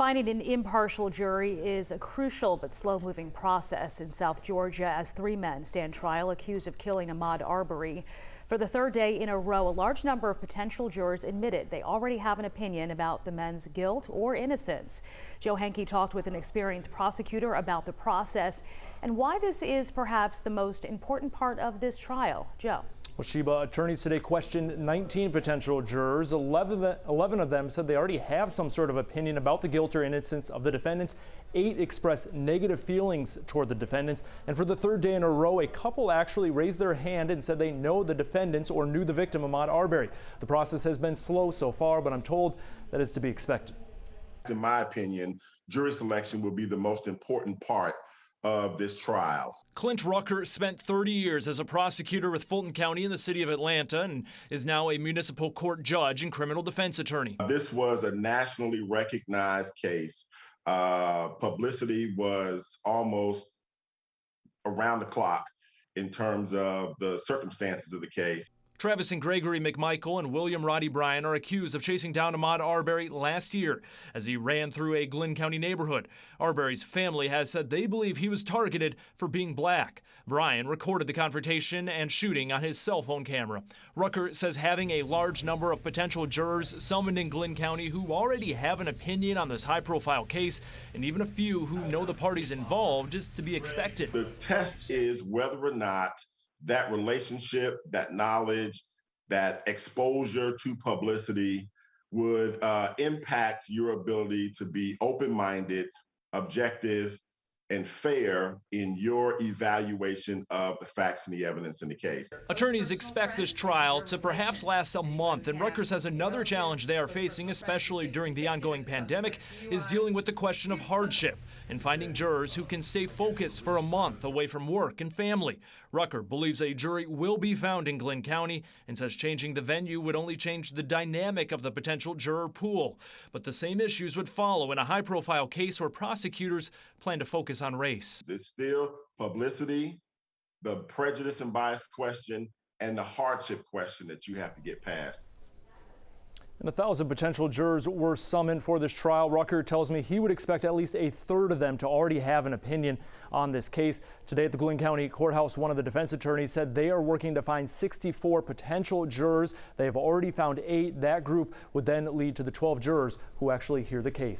Finding an impartial jury is a crucial but slow-moving process in South Georgia as 3 men stand trial accused of killing Ahmaud Arbery. For the 3rd day in a row, a large number of potential jurors admitted they already have an opinion about the men's guilt or innocence. Joe Henke talked with an experienced prosecutor about the process and why this is perhaps the most important part of this trial. Joe. Well, Sheba, attorneys today questioned 19 potential jurors. 11 of them said they already have some sort of opinion about the guilt or innocence of the defendants. 8 expressed negative feelings toward the defendants. And for the 3rd day in a row, a couple actually raised their hand and said they know the defendants or knew the victim, Ahmaud Arbery. The process has been slow so far, but I'm told that is to be expected. In my opinion, jury selection will be the most important part of this trial. Clint Rucker spent 30 years as a prosecutor with Fulton County in the city of Atlanta and is now a municipal court judge and criminal defense attorney. This was a nationally recognized case. Publicity was almost around the clock in terms of the circumstances of the case. Travis and Gregory McMichael and William Roddy Bryan are accused of chasing down Ahmaud Arbery last year as he ran through a Glynn County neighborhood. Arbery's family has said they believe he was targeted for being black. Bryan recorded the confrontation and shooting on his cell phone camera. Rucker says having a large number of potential jurors summoned in Glynn County who already have an opinion on this high-profile case, and even a few who know the parties involved, is to be expected. The test is whether or not that relationship, that knowledge, that exposure to publicity would impact your ability to be open-minded, objective, and fair in your evaluation of the facts and the evidence in the case. Attorneys expect this trial to perhaps last a month, and Rutgers has another challenge they are facing, especially during the ongoing pandemic, is dealing with the question of hardship and finding jurors who can stay focused for a month away from work and family. Rucker believes a jury will be found in Glynn County and says changing the venue would only change the dynamic of the potential juror pool. But the same issues would follow in a high-profile case where prosecutors plan to focus on race. It's still publicity, the prejudice and bias question, and the hardship question that you have to get past. And 1,000 potential jurors were summoned for this trial. Rucker tells me he would expect at least a third of them to already have an opinion on this case. Today at the Glynn County Courthouse, one of the defense attorneys said they are working to find 64 potential jurors. They have already found 8. That group would then lead to the 12 jurors who actually hear the case.